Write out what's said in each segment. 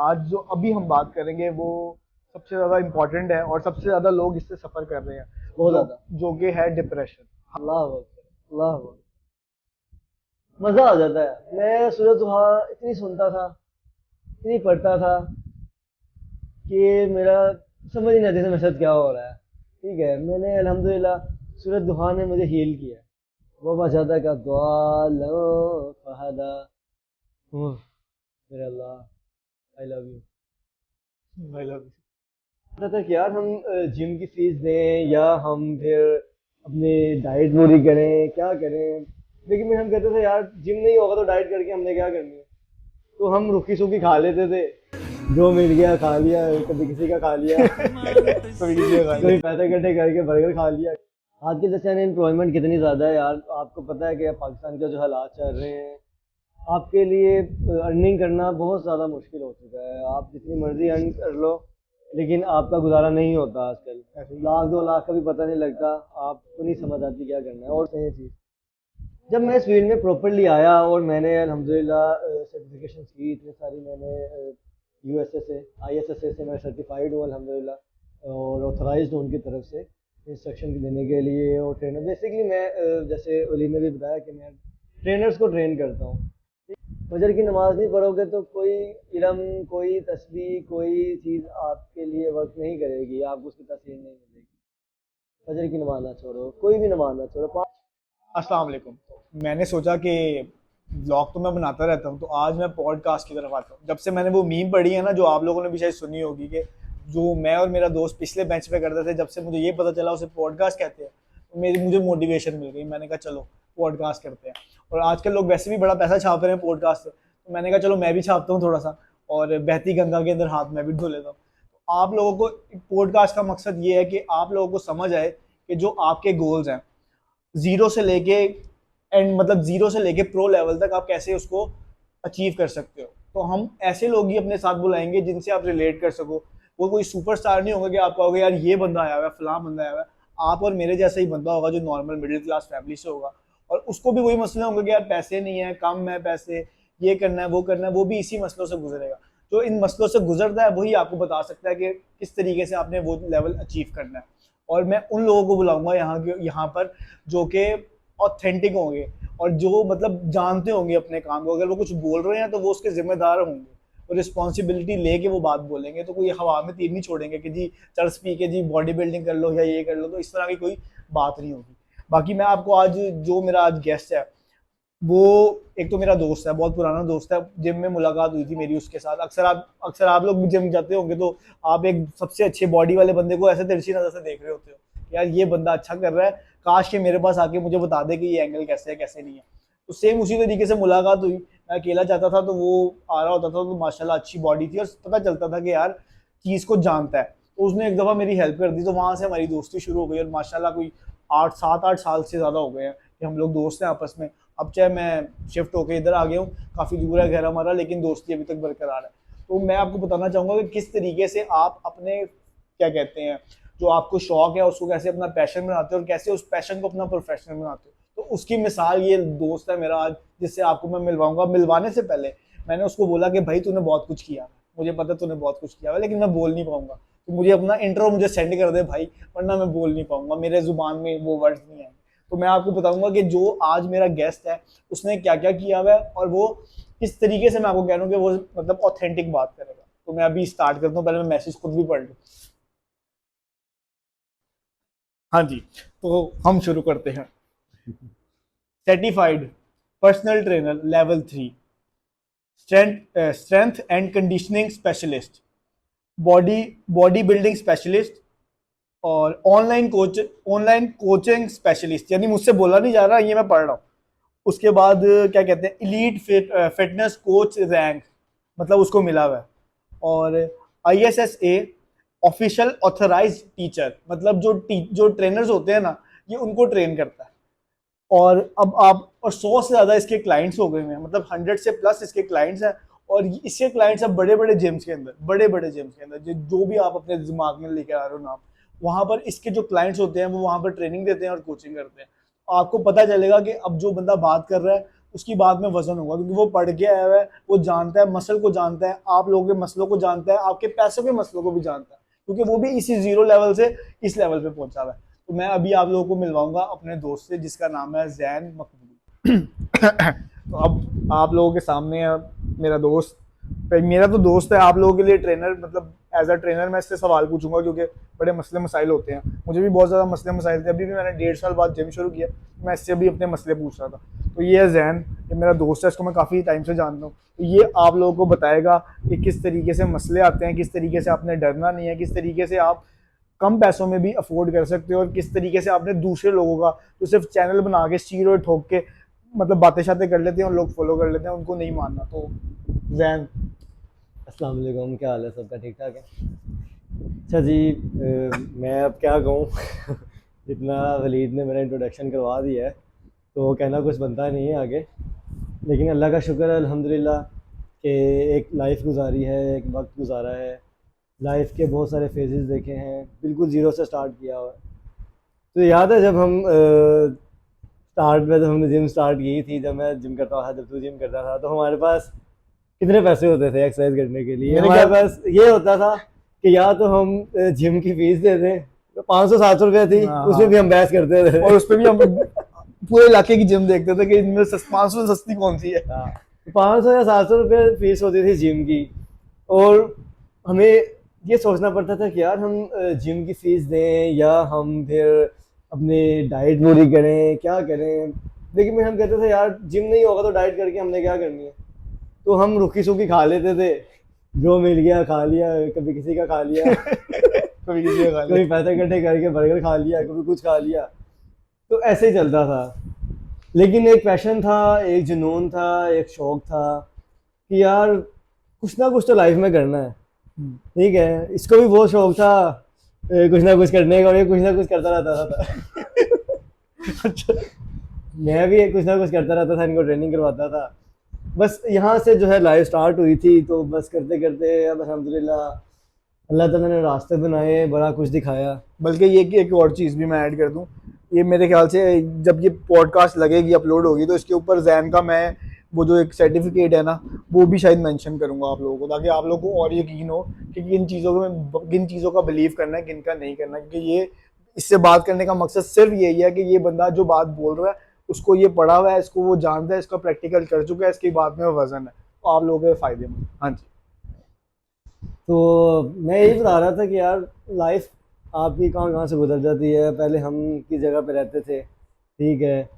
आज जो अभी हम बात करेंगे वो सबसे ज़्यादा इम्पोर्टेंट है और सबसे ज़्यादा लोग इससे सफ़र कर रहे हैं, बहुत जो ज्यादा। जो कि है डिप्रेशन। अल्लाह अकबर, अल्लाह अकबर। मजा आ जाता है। मैं सूरज दुहा इतनी सुनता था, इतनी पढ़ता था कि मेरा समझ ही नहीं आती थी मेरे साथ क्या हो रहा है। ठीक है, मैंने अल्हम्दुलिल्लाह सूरज दुहा ने मुझे हील किया। वो वजदा का दुआ फहदा। उफ, मेरे अल्लाह, आई लव यू। मतलब पता था कि यार हम जिम की फीस दें या हम फिर अपनी डाइट पूरी करें, क्या करें। लेकिन फिर हम कहते थे यार जिम नहीं होगा तो डाइट करके हमने क्या करनी है। तो हम रुखी सूखी खा लेते थे, जो मिल गया खा लिया, कभी किसी का खा लिया। कभी किसी का कभी गाली। पैसे इकट्ठे करके बर्गर खा लिया। आज के दौर में एम्प्लॉयमेंट कितनी ज़्यादा है यार, आपको पता है कि पाकिस्तान के जो हालात चल रहे हैं, आपके लिए अर्निंग करना बहुत ज़्यादा मुश्किल हो चुका है। आप जितनी मर्जी अर्न कर लो, लेकिन आपका गुजारा नहीं होता आजकल। ऐसे ही लाख 2 लाख का भी पता नहीं लगता, आपको नहीं समझ आती क्या करना है। और सही चीज़, जब मैं इस फील्ड में प्रॉपरली आया और मैंने अल्हम्दुलिल्लाह सर्टिफिकेशन की इतनी सारी, मैंने यूएसए से, आईएसएसए से मैं सर्टिफाइड हूँ अल्हम्दुलिल्लाह, और ऑथराइज्ड हूँ उनकी तरफ से इंस्ट्रक्शन देने के लिए। और ट्रेनर बेसिकली मैं, जैसे अली ने भी बताया कि मैं ट्रेनर्स को ट्रेन करता हूँ। फजर की नमाज नहीं पढ़ोगे तो कोई इल्म, कोई तस्बीह, कोई चीज़ आपके लिए वर्क नहीं करेगी, आपको उसकी तस्वीर नहीं मिलेगी। फजर की नमाज ना छोड़ो, कोई भी नमाज ना छोड़ो। अस्सलाम वालेकुम। मैंने सोचा कि व्लॉग तो मैं बनाता रहता हूँ, तो आज मैं पॉडकास्ट की तरफ आता हूँ। जब से मैंने वो मीम पढ़ी है ना, जो आप लोगों ने भी शायद सुनी होगी, कि जो मैं और मेरा दोस्त पिछले बेंच पे करते थे, जब से मुझे ये पता चला उसे पॉडकास्ट कहते हैं, तो मेरी मुझे मोटिवेशन मिल गई। मैंने कहा चलो पॉडकास्ट करते हैं। और आजकल लोग वैसे भी बड़ा पैसा छाप रहे हैं पॉडकास्ट से, तो मैंने कहा चलो मैं भी छापता हूँ थोड़ा सा, और बहती गंगा के अंदर हाथ मैं भी धो लेता हूँ। तो आप लोगों को पॉडकास्ट का मकसद ये है कि आप लोगों को समझ आए कि जो आपके गोल्स हैं, जीरो से लेके एंड मतलब जीरो से लेके प्रो लेवल तक आप कैसे उसको अचीव कर सकते हो। तो हम ऐसे लोग ही अपने साथ बुलाएंगे जिनसे आप रिलेट कर सको। वो कोई सुपरस्टार नहीं होगा कि आप कहोगे यार ये बंदा आया हुआ है, फलां बंदा आया हुआ है। आप और मेरे जैसा ही बंदा होगा जो नॉर्मल मिडिल क्लास फैमिली से होगा, और उसको भी वही मसले होंगे कि यार पैसे नहीं है, कम है पैसे, ये करना है वो करना है। वो भी इसी मसलों से गुजरेगा। जो इन मसलों से गुजरता है वही आपको बता सकता है कि किस तरीके से आपने वो लेवल अचीव करना है। और मैं उन लोगों को बुलाऊंगा यहाँ पर जो कि ऑथेंटिक होंगे, और जो मतलब जानते होंगे अपने काम को। अगर वो कुछ बोल रहे हैं तो वो उसके जिम्मेदार होंगे, और रिस्पॉन्सिबिलिटी लेके वो बात बोलेंगे। तो कोई हवा में तीर नहीं छोड़ेंगे कि जी चर्च पी के जी बॉडी बिल्डिंग कर लो या ये कर लो, तो इस तरह की कोई बात नहीं होगी। बाकी मैं आपको आज, जो मेरा आज गेस्ट है, वो एक तो मेरा दोस्त है, बहुत पुराना दोस्त है। जिम में मुलाकात हुई थी मेरी उसके साथ। अक्सर आप लोग भी जिम जाते होंगे, तो आप एक सबसे अच्छे बॉडी वाले बंदे को ऐसे तिरछी नजर से देख रहे होते हो, यार ये बंदा अच्छा कर रहा है, काश के मेरे पास आके मुझे बता दे कि ये एंगल कैसे है कैसे नहीं है। तो सेम उसी तरीके से मुलाकात हुई। मैं अकेला जाता था तो वो आ रहा होता था, तो माशाल्लाह अच्छी बॉडी थी, और पता चलता था कि यार चीज़ को जानता है। तो उसने एक दफ़ा मेरी हेल्प कर दी, तो वहाँ से हमारी दोस्ती शुरू हो गई, और माशाल्लाह कोई 8 7 8 साल से ज़्यादा हो गए हैं कि हम लोग दोस्त हैं आपस में। अब चाहे मैं शिफ्ट होकर इधर आ गया हूँ, काफ़ी दूर है घर हमारा, लेकिन दोस्ती अभी तक बरकरार है। तो मैं आपको बताना चाहूँगा कि किस तरीके से आप अपने, क्या कहते हैं, जो आपको शौक है उसको कैसे अपना पैशन बनाते हो, और कैसे उस पैशन को अपना प्रोफेशन बनाते हो। तो उसकी मिसाल ये दोस्त है मेरा आज, जिससे आपको मैं मिलवाऊंगा। मिलवाने से पहले मैंने उसको बोला कि भाई तूने बहुत कुछ किया, मुझे पता तूने बहुत कुछ किया है, लेकिन मैं बोल नहीं पाऊंगा, तो मुझे अपना इंट्रो मुझे सेंड कर दे भाई, वरना मैं बोल नहीं पाऊंगा, मेरे जुबान में वो वर्ड्स नहीं आएंगे। तो मैं आपको बताऊंगा कि जो आज मेरा गेस्ट है उसने क्या क्या किया हुआ है, और वो किस तरीके से, मैं आपको कह रहा हूँ कि वो मतलब ऑथेंटिक बात करेगा। तो मैं अभी स्टार्ट करता हूँ, पहले मैं मैसेज खुद भी पढ़ लूँ। हाँ जी, तो हम शुरू करते हैं। Certified personal trainer level 3, strength and conditioning specialist, body body building specialist, और ऑनलाइन कोचिंग स्पेशलिस्ट। यानी मुझसे बोला नहीं जा रहा, ये मैं पढ़ रहा हूँ। उसके बाद क्या कहते हैं, इलीट फिटनेस कोच रैंक, मतलब उसको मिला हुआ है। और ISSA ऑफिशियल ऑथराइज्ड टीचर, मतलब जो ट्रेनर्स होते हैं ना, ये उनको ट्रेन करता है। और अब आप, और 100 से ज़्यादा इसके क्लाइंट्स हो गए हैं, मतलब 100 से प्लस इसके क्लाइंट्स हैं। और इसके क्लाइंट्स अब बड़े बड़े जिम्स के अंदर, बड़े बड़े जिम्स के अंदर, जो भी आप अपने दिमाग में लेकर आ रहे हो नाम, वहाँ पर इसके जो क्लाइंट्स होते हैं वो वहाँ पर ट्रेनिंग देते हैं और कोचिंग करते हैं। आपको पता चलेगा कि अब जो बंदा बात कर रहा है उसकी बात में वजन होगा, क्योंकि वो पढ़ के आया हुआ है, वो जानता है, मसल को जानता है, आप लोगों के मसलों को जानता है, आपके पैसों के मसलों को भी जानता है, क्योंकि वो भी इसी जीरो लेवल से इस लेवल पे पहुंचा हुआ है। तो मैं अभी आप लोगों को मिलवाऊंगा अपने दोस्त से जिसका नाम है जैन मकबूल। तो अब आप लोगों के सामने है मेरा दोस्त। मेरा तो दोस्त है, आप लोगों के लिए ट्रेनर, मतलब एज अ ट्रेनर मैं इससे सवाल पूछूंगा, क्योंकि बड़े मसले मसाइल होते हैं। मुझे भी बहुत ज़्यादा मसले मसाइल थे, अभी भी मैंने 1.5 साल बाद जिम शुरू किया, मैं इससे भी अपने मसले पूछ रहा था। तो ये है जैन, ये मेरा दोस्त है, इसको मैं काफ़ी टाइम से जानता हूँ। तो ये आप लोगों को बताएगा कि किस तरीके से मसले आते हैं, किस तरीके से आपने डरना नहीं है, किस तरीके से आप कम पैसों में भी अफोर्ड कर सकते हो, और किस तरीके से आपने दूसरे लोगों का जो सिर्फ चैनल बना के स्टीरियो ठोक के मतलब बातें शातें कर लेते हैं और लोग फॉलो कर लेते हैं, उनको नहीं मानना। तो जैन, अस्सलाम वालेकुम, क्या हाल है सबका? ठीक ठाक है? अच्छा जी, मैं अब क्या कहूँ जितना वलीद ने मेरा इंट्रोडक्शन करवा दिया है तो कहना कुछ बनता नहीं है आगे। लेकिन अल्लाह का शुक्र है अल्हम्दुलिल्लाह कि एक लाइफ गुजारी है, एक वक्त गुजारा है, लाइफ के बहुत सारे फेजेस देखे हैं, बिल्कुल ज़ीरो से स्टार्ट किया हुआ है। तो याद है जब हम स्टार्ट में, जब हमने जिम स्टार्ट की थी, जब मैं जिम करता था, जब तू जिम करता था, तो हमारे पास कितने पैसे होते थे एक्सरसाइज करने के लिए? मेरे हमारे ख्याल पास ये होता था कि या तो हम जिम की फीस दे दें, तो 500-700 रुपये थी, हाँ उसमें भी हाँ, हम बहस करते थे। और उस पर भी हम पूरे इलाके की जिम देखते थे कि इनमें 500 से सस्ती कौन सी है। हाँ, 500 या 700 रुपये फीस होती थी जिम की, और हमें ये सोचना पड़ता था कि यार हम जिम की फीस दें या हम फिर अपनी डाइट पूरी करें, क्या करें। लेकिन फिर हम कहते थे यार जिम नहीं होगा तो डाइट करके हमने क्या करनी है। तो हम रुखी सूखी खा लेते थे, जो मिल गया खा लिया, कभी किसी का खा लिया कभी किसी का खा कभी लिया। पैसे इकट्ठे करके बर्गर खा लिया, कभी कुछ खा लिया। तो ऐसे ही चलता था। लेकिन एक पैशन था, एक जुनून था, एक शौक था कि यार कुछ ना कुछ तो लाइफ में करना है। ठीक है, इसको भी बहुत शौक था कुछ ना कुछ करने का, और ये कुछ ना कुछ करता रहता था। अच्छा, मैं भी कुछ ना कुछ करता रहता था, इनको ट्रेनिंग करवाता था। बस यहाँ से जो है लाइफ स्टार्ट हुई थी, तो बस करते करते अब अल्हम्दुलिल्लाह अल्लाह ताला ने रास्ते बनाए, बड़ा कुछ दिखाया। बल्कि ये कि एक और चीज़ भी मैं ऐड कर दूं, ये मेरे ख्याल से जब ये पॉडकास्ट लगेगी, अपलोड होगी, तो इसके ऊपर जैन का मैं वो जो एक सर्टिफिकेट है ना, वो भी शायद मेंशन करूंगा आप लोगों को, ताकि आप लोगों को और यकीन हो कि किन चीज़ों का बिलीव करना है, किन का नहीं करना। क्योंकि ये इससे बात करने का मकसद सिर्फ यही है कि ये बंदा जो बात बोल रहा है उसको ये पढ़ा हुआ है, इसको वो जानता है, इसका प्रैक्टिकल कर चुका है, इसकी बात में वजन है, तो आप लोगों के फायदे में। हाँ जी। तो मैं यही बता रहा था कि यार लाइफ आपकी कहाँ कहाँ से गुजर जाती है। पहले हम किस जगह पे रहते थे, ठीक है,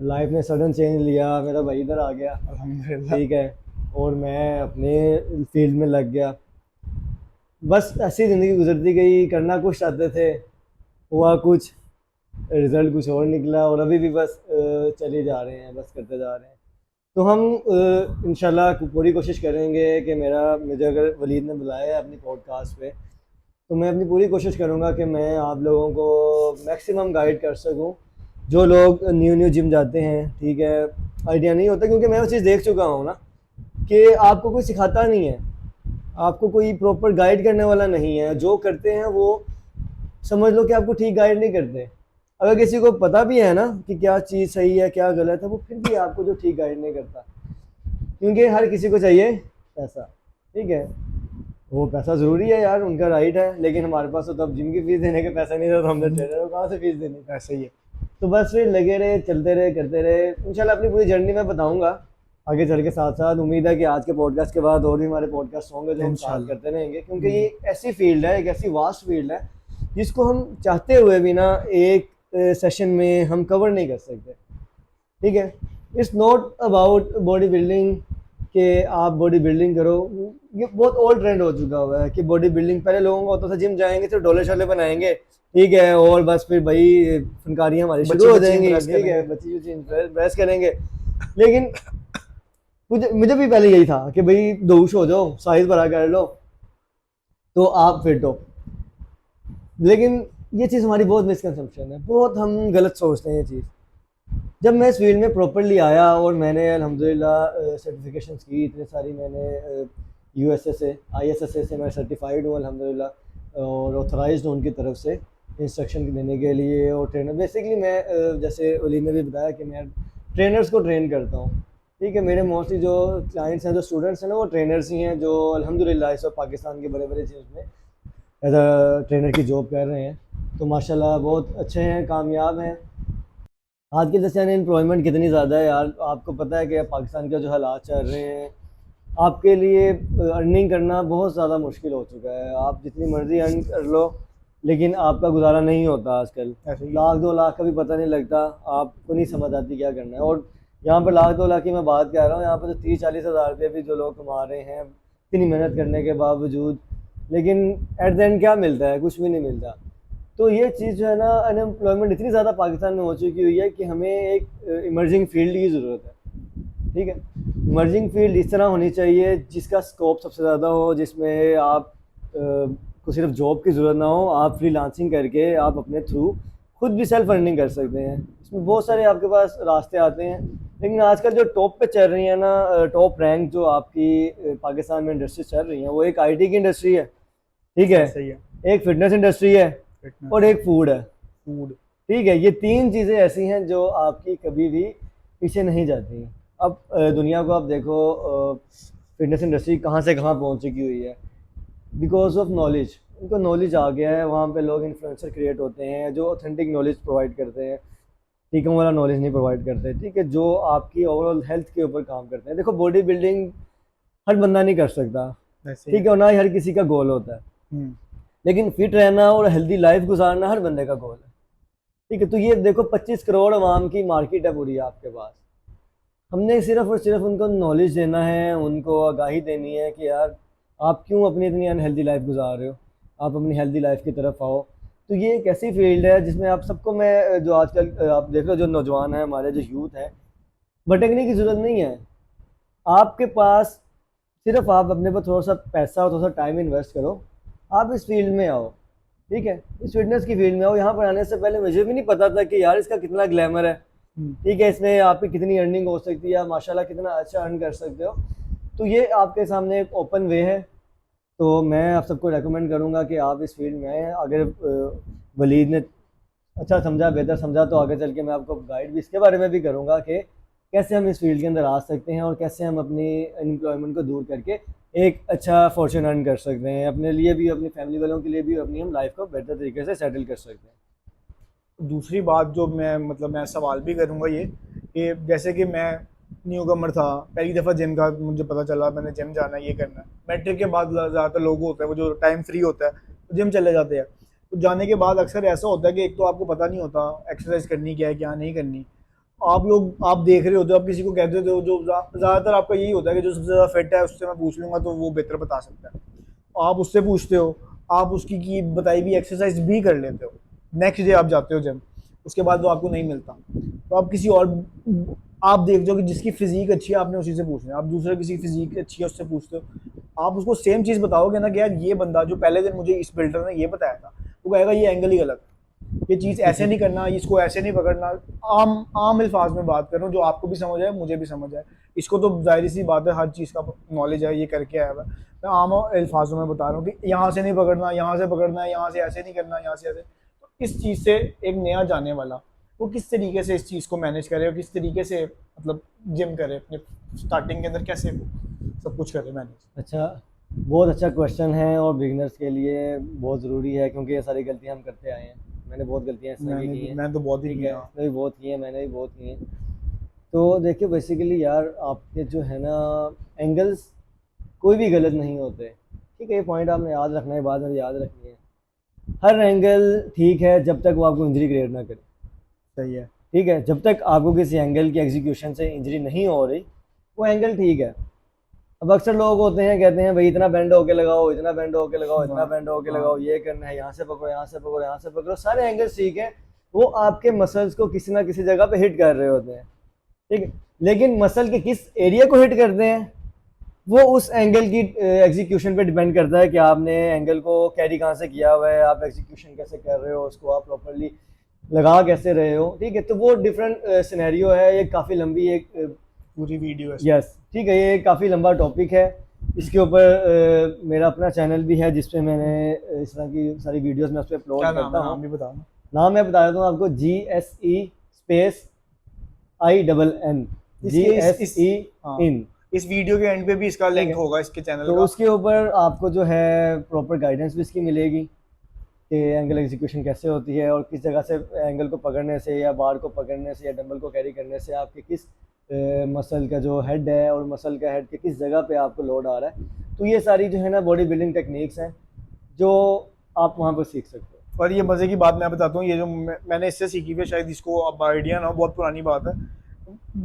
लाइफ ने सडन चेंज लिया, मेरा भाई इधर आ गया, अल्हम्दुलिल्लाह। ठीक है, और मैं अपने फील्ड में लग गया। बस ऐसी ज़िंदगी गुजरती गई, करना कुछ चाहते थे, हुआ कुछ, रिज़ल्ट कुछ और निकला, और अभी भी बस चले जा रहे हैं, बस करते जा रहे हैं। तो हम इंशाल्लाह पूरी कोशिश करेंगे कि मुझे अगर वलीद ने बुलाया है अपनी पॉडकास्ट पे, तो मैं अपनी पूरी कोशिश करूँगा कि मैं आप लोगों को मैक्सिमम गाइड कर सकूँ। जो लोग न्यू न्यू जिम जाते हैं, ठीक है, आइडिया नहीं होता, क्योंकि मैं वो चीज़ देख चुका हूँ ना कि आपको कोई सिखाता नहीं है, आपको कोई प्रॉपर गाइड करने वाला नहीं है। जो करते हैं वो समझ लो कि आपको ठीक गाइड नहीं करते। अगर किसी को पता भी है ना कि क्या चीज़ सही है क्या गलत है, वो फिर भी आपको जो ठीक गाइड नहीं करता, क्योंकि हर किसी को चाहिए पैसा, ठीक है। वो पैसा ज़रूरी है यार, उनका राइट है, लेकिन हमारे पास तो तब जिम की फीस देने के पैसे नहीं थे, तो हमने ट्रेनर को कहाँ से फीस देनी। ऐसे ही है। तो बस फिर लगे रहे, चलते रहे, करते रहे। इंशाल्लाह अपनी पूरी जर्नी मैं बताऊंगा आगे चल के। साथ साथ उम्मीद है कि आज के पॉडकास्ट के बाद और भी हमारे पॉडकास्ट होंगे जो हम स्टार्ट इंशाल्लाह। करते रहेंगे, क्योंकि ये ऐसी फील्ड है, एक ऐसी वास्ट फील्ड है जिसको हम चाहते हुए भी ना एक सेशन में हम कवर नहीं कर सकते, ठीक है। It's not about body building कि आप बॉडी बिल्डिंग करो। ये बहुत ओल्ड ट्रेंड हो चुका हुआ है कि बॉडी बिल्डिंग पहले लोगों का होता था, जिम जाएंगे तो डोले शोले बनाएंगे, ठीक है, और बस फिर भाई फनकारियाँ हमारी शुरू हो जाएंगी, ठीक है, बच्ची प्रेस करेंगे। लेकिन मुझे भी पहले यही था कि भाई दोष हो जाओ, साइज बड़ा कर लो तो आप फिट हो। लेकिन ये चीज़ हमारी बहुत मिसकंसेप्शन है, बहुत हम गलत सोचते हैं ये चीज़। जब मैं इस फील्ड में प्रॉपरली आया और मैंने अल्हम्दुलिल्लाह सर्टिफिकेशंस की इतनी सारी, मैंने यूएसए से, आईएसएसए से मैं सर्टिफाइड हूँ अल्हम्दुलिल्लाह, और ऑथराइज्ड हूँ उनकी तरफ से इंस्ट्रक्शन देने के लिए और ट्रेनर। बेसिकली मैं जैसे वली ने भी बताया कि मैं ट्रेनर्स को ट्रेन करता हूँ। ठीक है, मेरे मोस्टली जो क्लाइंट्स हैं, जो स्टूडेंट्स हैं ना, वो ट्रेनर्स ही हैं जो अल्हम्दुलिल्लाह इस वक्त पाकिस्तान के बड़े बड़े चीज़ में एज अ ट्रेनर की जॉब कर रहे हैं। तो माशाल्लाह बहुत अच्छे हैं, कामयाब हैं। आज के जैसे अनएम्प्लॉयमेंट कितनी ज़्यादा है यार, आपको पता है कि पाकिस्तान के जो हालात चल रहे हैं, आपके लिए अर्निंग करना बहुत ज़्यादा मुश्किल हो चुका है। आप जितनी मर्ज़ी अर्न कर लो, लेकिन आपका गुजारा नहीं होता आजकल। ऐसे ही। लाख 2 लाख का भी पता नहीं लगता, आपको नहीं समझ आती क्या करना है। और यहाँ पर लाख 2 लाख की मैं बात कर रहा हूँ, यहाँ पर तो 30-40 हज़ार रुपये भी जो लोग कमा रहे हैं इतनी मेहनत करने के बावजूद, लेकिन एट द एंड क्या मिलता है? कुछ भी नहीं मिलता। तो ये चीज़ जो है ना, अनएम्प्लॉयमेंट इतनी ज़्यादा पाकिस्तान में हो चुकी हुई है कि हमें एक इमर्जिंग फील्ड की ज़रूरत है। ठीक है, इमर्जिंग फील्ड इस तरह होनी चाहिए जिसका स्कोप सबसे ज़्यादा हो, जिसमें आप को सिर्फ जॉब की ज़रूरत ना हो, आप फ्रीलांसिंग करके आप अपने थ्रू खुद भी सेल्फ अर्निंग कर सकते हैं। इसमें बहुत सारे आपके पास रास्ते आते हैं, लेकिन आजकल जो टॉप पे चल रही है ना, टॉप रैंक जो आपकी पाकिस्तान में इंडस्ट्री चल रही है, वो एक आईटी की इंडस्ट्री है, ठीक है, सही है। एक फिटनेस इंडस्ट्री है और एक फूड है। फूड। ठीक है, ये 3 चीज़ें ऐसी हैं जो आपकी कभी भी पीछे नहीं जाती। अब दुनिया को आप देखो, फिटनेस इंडस्ट्री कहाँ से कहाँ पहुँच चुकी हुई है, बिकॉज ऑफ नॉलेज। उनको नॉलेज आ गया है, वहाँ पे लोग इन्फ्लुएंसर क्रिएट होते हैं जो ऑथेंटिक नॉलेज प्रोवाइड करते हैं, टीकों वाला नॉलेज नहीं प्रोवाइड करते। ठीक है, जो आपकी ओवरऑल हेल्थ के ऊपर काम करते हैं। देखो, बॉडी बिल्डिंग हर बंदा नहीं कर सकता, ऐसे ठीक है, और ना ही हर किसी का गोल होता है, ही। लेकिन फिट रहना और हेल्दी लाइफ गुजारना हर बंदे का गोल है। ठीक है, तो ये देखो 25 करोड़ अवाम की मार्केट है पूरी आपके पास। हमने सिर्फ और सिर्फ उनको नॉलेज देना है, उनको आगाही देनी है कि यार आप क्यों अपनी इतनी अनहेल्दी लाइफ गुजार रहे हो, आप अपनी हेल्दी लाइफ की तरफ आओ। तो ये एक ऐसी फील्ड है जिसमें आप सबको, मैं जो आजकल आप देख रहे हो, जो नौजवान हैं हमारे, जो यूथ हैं, भटकने की ज़रूरत नहीं है। आपके पास सिर्फ आप अपने पर थोड़ा सा पैसा और थोड़ा सा टाइम इन्वेस्ट करो, आप इस फील्ड में आओ। ठीक है, इस फिटनेस की फील्ड में आओ। यहाँ पर आने से पहले मुझे भी नहीं पता था कि यार इसका कितना ग्लैमर है। ठीक है, इसमें आपकी कितनी अर्निंग हो सकती है, आप माशाल्लाह कितना अच्छा अर्न कर सकते हो। तो ये आपके सामने एक ओपन वे है। तो मैं आप सबको रेकमेंड करूँगा कि आप इस फील्ड में आएँ। अगर वलीद ने अच्छा समझा, बेहतर समझा, तो आगे चल के मैं आपको गाइड भी इसके बारे में भी करूँगा कि कैसे हम इस फील्ड के अंदर आ सकते हैं और कैसे हम अपनी अनएम्प्लॉयमेंट को दूर करके एक अच्छा फॉर्चून अर्न कर सकते हैं, अपने लिए भी, अपनी फैमिली वालों के लिए भी, अपनी हम लाइफ को बेहतर तरीके से सेटल कर सकते हैं। दूसरी बात जो मैं सवाल भी करूँगा ये, कि जैसे कि मैं न्यू कमर था, पहली दफ़ा जिम का मुझे पता चला, मैंने जिम जाना है, ये करना है। मैट्रिक के बाद ज़्यादातर लोग होते हैं वो जो टाइम फ्री होता है तो जिम चले जाते हैं। तो जाने के बाद अक्सर ऐसा होता है कि एक तो आपको पता नहीं होता एक्सरसाइज करनी क्या है, क्या नहीं करनी। आप देख रहे होते हो, आप किसी को कहते हो, जो ज़्यादातर आपका यही होता है कि जो सबसे ज़्यादा फिट है उससे मैं पूछ लूँगा तो वो बेहतर बता सकता है। आप उससे पूछते हो, आप उसकी की बताई भी एक्सरसाइज भी कर लेते हो, नेक्स्ट डे आप जाते हो जिम, उसके बाद वो आपको नहीं मिलता, तो आप किसी और, आप देखते हो कि जिसकी फिजिक अच्छी है आपने उसी से पूछना है। आप दूसरे किसी की फिजिक अच्छी है उससे पूछते हो, आप उसको सेम चीज़ बताओगे ना कि यार ये बंदा जो पहले दिन मुझे इस बिल्डर ने ये बताया था, वो कहेगा ये एंगल ही गलत, ये चीज़ ऐसे नहीं करना, इसको ऐसे नहीं पकड़ना। आम आम अल्फाज में बात कर रहा हूँ जो आपको भी समझ आए, मुझे भी समझ आए। इसको तो जाहिर सी बात है, हर चीज़ का नॉलेज है, ये करके आया हुआ है। मैं आम अल्फाजों में बता रहा हूँ कि यहाँ से नहीं पकड़ना, यहाँ से पकड़ना है, यहाँ से ऐसे नहीं करना, यहाँ से ऐसे। तो इस चीज़ से एक नया जाने वाला वो किस तरीके से इस चीज़ को मैनेज करे और किस तरीके से मतलब जिम करे, अपने स्टार्टिंग के अंदर कैसे सब कुछ करे मैनेज। अच्छा, बहुत अच्छा क्वेश्चन है और बिगनर्स के लिए बहुत ज़रूरी है, क्योंकि ये सारी गलतियाँ हम करते आए हैं। मैंने बहुत गलतियाँ इसमें भी की हैं। मैं तो बहुत ही ठीक किया। है, इसमें भी बहुत की हैं, मैंने भी बहुत की हैं। तो देखिए, बेसिकली यार आपके जो है ना, एंगल्स कोई भी गलत नहीं होते। ठीक है, ये पॉइंट आपने याद रखना है, बाद में याद रखनी है। हर एंगल ठीक है जब तक वो आपको इंजरी क्रिएट ना करे। सही है। ठीक है, जब तक आपको किसी एंगल की एग्जीक्यूशन से इंजरी नहीं हो रही, वो एंगल ठीक है। अब अक्सर लोग होते हैं, कहते हैं भाई इतना बेंड होके लगाओ, इतना बेंड होके लगाओ, इतना बेंड होके लगाओ, ये करना है, यहाँ से पकड़ो, यहाँ से पकड़ो, यहाँ से पकड़ो। सारे एंगल्स ठीक है, वो आपके मसल्स को किसी ना किसी जगह पे हिट कर रहे होते हैं। ठीक है, लेकिन मसल के किस एरिया को हिट करते हैं वो उस एंगल की एग्जीक्यूशन पे डिपेंड करता है कि आपने एंगल को कैरी कहाँ से किया हुआ है, आप एग्जीक्यूशन कैसे कर रहे हो, उसको आप प्रॉपरली लगा कैसे रहे हो। ठीक है, तो वो डिफरेंट सिनेरियो है। ये काफ़ी लंबी एक पूरी वीडियो है। यस, ठीक है, ये काफ़ी लंबा टॉपिक है। इसके ऊपर मेरा अपना चैनल भी है जिस पे मैंने इस तरह की सारी वीडियोस में उस पर अपलोड क्या करता नाम है? हूँ। नाम भी बताना। नाम मैं बता देता हूँ आपको, GSE स्पेस INN GSE हाँ, इन। इस वीडियो के एंड पे भी इसका लिंक है। होगा इसके चैनल तो का। उसके ऊपर आपको जो है प्रॉपर गाइडेंस भी इसकी मिलेगी कि एंगल एग्जीक्यूशन कैसे होती है और किस जगह से एंगल को पकड़ने से या बार को पकड़ने से या डंबल को कैरी करने से आपके किस मसल का जो हेड है और मसल का हेड के किस जगह पे आपको लोड आ रहा है। तो ये सारी जो है ना बॉडी बिल्डिंग टेक्निक्स हैं जो आप वहाँ पर सीख सकते हो। और ये मज़े की बात मैं बताता हूँ, ये जो मैंने इससे सीखी हुई है, शायद इसको अब आइडिया ना हो, बहुत पुरानी बात है।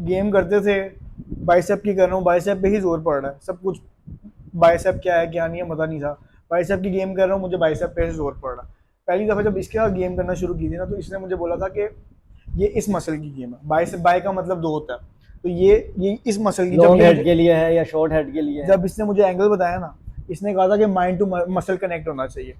गेम करते थे, बाइसेप की कर रहा हूँ, बाइसेप पे ही जोर पड़ रहा है, सब कुछ बाइसेप क्या है क्या नहीं है पता नहीं था। बाइसेप की गेम कर रहा हूँ, मुझे बाइसेप पे ही जोर पड़ रहा है। पहली दफ़ा जब इसके साथ गेम करना शुरू की थी ना, तो इसने मुझे बोला था कि ये इस मसल की गेम है। बाइसेप, बाय का मतलब दो होता है, तो ये इस मसल की। लॉन्ग हेड के लिए है या शॉर्ट हेड के लिए है। जब इसने मुझे एंगल बताया ना, इसने कहा था कि माइंड टू मसल कनेक्ट होना चाहिए।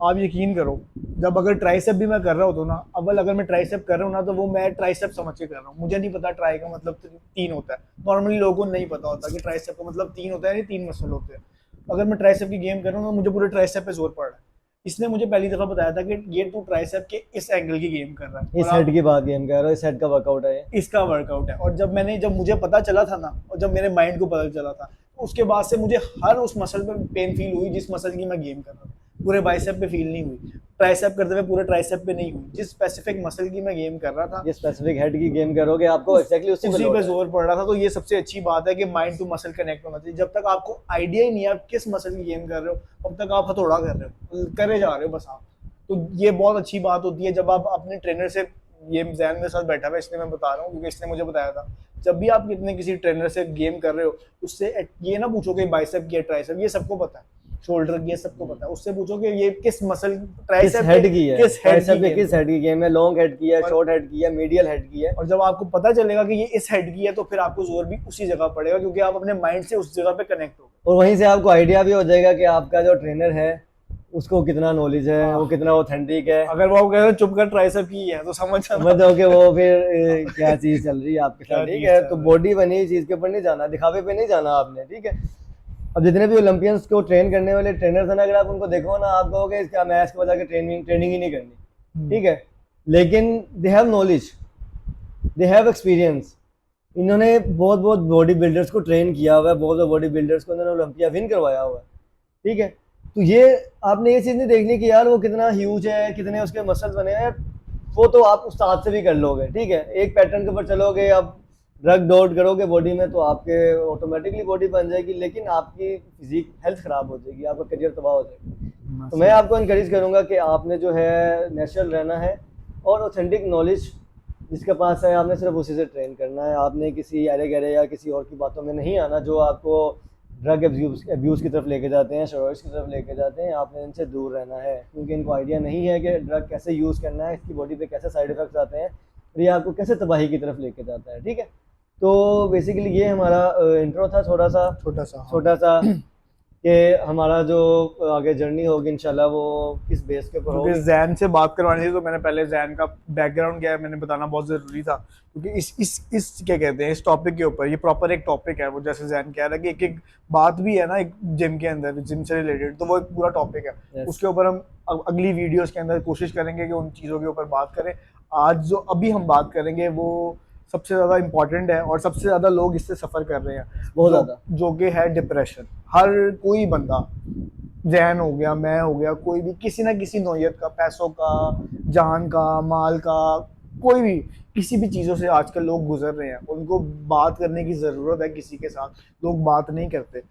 आप यकीन करो, जब अगर ट्राइसेप भी मैं कर रहा होता ना, अव्वल अगर मैं ट्राइसेप कर रहा हूँ ना, तो वो मैं ट्राइसेप समझ के कर रहा हूँ। मुझे नहीं पता ट्राई का मतलब 3 होता है। नॉर्मली लोगों को नहीं पता होता कि ट्राइसेप का मतलब 3 होता है, या 3 मसल होते हैं। अगर मैं ट्राइसेप की गेम कर रहा हूँ तो मुझे पूरे ट्राइसेप पे जोर पड़ रहा है। इसने मुझे पहली दफा बताया था कि ये तू ट्राइसेप के इस एंगल की गेम कर रहा है, इस हेड की बात गेम कर रहा हूँ, इस हेड का वर्कआउट है ये। इसका वर्कआउट है। और जब मुझे पता चला था ना, और जब मेरे माइंड को पता चला था, तो उसके बाद से मुझे हर उस मसल पे पेन फील हुई जिस मसल की मैं गेम कर रहा था। पूरे बाइसेप पे फील नहीं हुई, ट्राइसेप करते हुए पूरे ट्राइसेप पे नहीं हुई। जिस स्पेसिफिक मसल की मैं गेम कर रहा था, ये स्पेसिफिक हेड की गेम करोगे आपको एक्जैक्टली उसी उसी पे पे जोर पड़ रहा था। तो ये सबसे अच्छी बात है कि माइंड टू मसल कनेक्ट होना चाहिए। जब तक आपको आइडिया ही नहीं है आप किस मसल की गेम कर रहे हो, तब तक आप हथौड़ा कर रहे हो, करे जा रहे हो बस आप। तो ये बहुत अच्छी बात होती है जब आप अपने ट्रेनर से, ये जैन मेरे साथ बैठा हुआ है इसलिए मैं बता रहा हूँ क्योंकि इसने मुझे बताया था, जब भी आप किसी ट्रेनर से गेम कर रहे हो, उससे ये ना पूछो कि बाइसेप की है ट्राइसेप, ये सबको पता है, शोल्डर की है सबको पता है। उससे पूछो कि ये किस मसल, किस ट्राइसेप हेड की है, किस हेड ट्राइसेप की पे गेम किस हेड की गेम है, लॉन्ग हेड की है, और- शॉर्ट हेड की है, मीडियल हेड की है। और जब आपको पता चलेगा कि ये इस हेड की है, तो फिर आपको जोर भी उसी जगह पड़ेगा, क्योंकि आप अपने माइंड से उस जगह पे कनेक्ट हो गए। और वहीं से आपको आइडिया भी हो जाएगा कि आपका जो ट्रेनर है उसको कितना नॉलेज है, हाँ। वो कितना ऑथेंटिक है। अगर वो कह रहे चुप कर ट्राइसेप की है, तो समझ जाना समझ जाओ कि वो फिर क्या चीज चल रही है आपके क्या साथ। ठीक चीज़ है, चल तो रही है। बॉडी बनी हुई चीज के ऊपर नहीं जाना, दिखावे पे नहीं जाना आपने। ठीक है, अब जितने भी ओलंपियंस को ट्रेन करने वाले ट्रेनर्स हैं ना, अगर आप उनको देखो ना, आप कहोगे इसका मैं इसके बजा के ट्रेनिंग ही नहीं करनी। ठीक है, लेकिन they have knowledge, they have experience. इन्होंने बहुत बहुत बॉडी बिल्डर्स को ट्रेन किया हुआ है, बहुत बॉडी बिल्डर्स को इन्होंने ओलंपिया विन करवाया हुआ है। ठीक है, तो ये आपने ये चीज़ नहीं देखनी कि यार वो कितना ह्यूज है, कितने उसके मसल्स बने हैं। वो तो आप उस्ताद से भी कर लोगे। ठीक है, एक पैटर्न के ऊपर चलोगे, आप ड्रग डोट करोगे बॉडी में तो आपके ऑटोमेटिकली बॉडी बन जाएगी, लेकिन आपकी फिजिक हेल्थ खराब हो जाएगी, आपका करियर तबाह हो जाएगा। तो मैं आपको इनकरेज करूंगा कि आपने जो है नेचुरल रहना है और ऑथेंटिक नॉलेज जिसके पास है आपने सिर्फ उसी से ट्रेन करना है। आपने किसी अरे गरे या किसी और की बातों में नहीं आना जो आपको ड्रग अब्यूज़ की तरफ लेके जाते हैं, स्टेरॉइड्स की तरफ लेके जाते हैं। आपने इनसे दूर रहना है, क्योंकि इनको आइडिया नहीं है कि ड्रग कैसे यूज़ करना है, इसकी बॉडी पे कैसे साइड इफेक्ट्स आते हैं और ये आपको कैसे तबाही की तरफ लेके जाता है। ठीक है, तो बेसिकली ये हमारा इंट्रो था, छोटा सा छोटा सा कि हमारा जो आगे जर्नी होगी इंशाल्लाह वो किस बेस के ऊपर क्योंकि होगी। जैन से बात करवानी थी, तो मैंने पहले जैन का बैकग्राउंड क्या है मैंने बताना बहुत ज़रूरी था, क्योंकि इस क्या कहते हैं, इस टॉपिक के ऊपर, ये प्रॉपर एक टॉपिक है। वो जैसे जैन कह रहा है कि एक एक बात भी है ना एक जिम के अंदर, जिम से रिलेटेड, तो वो एक पूरा टॉपिक है। Yes. उसके ऊपर हम अगली वीडियोस के अंदर कोशिश करेंगे कि उन चीज़ों के ऊपर बात करें। आज जो अभी हम बात करेंगे वो सबसे ज़्यादा इम्पॉर्टेंट है, और सबसे ज़्यादा लोग इससे सफ़र कर रहे हैं, बहुत जो- ज़्यादा। जो कि है डिप्रेशन। हर कोई बंदा, जैन हो गया, मैं हो गया, कोई भी किसी ना किसी नौयत का, पैसों का, जान का, माल का, कोई भी किसी भी चीज़ों से आजकल लोग गुजर रहे हैं। उनको बात करने की ज़रूरत है किसी के साथ, लोग बात नहीं करते।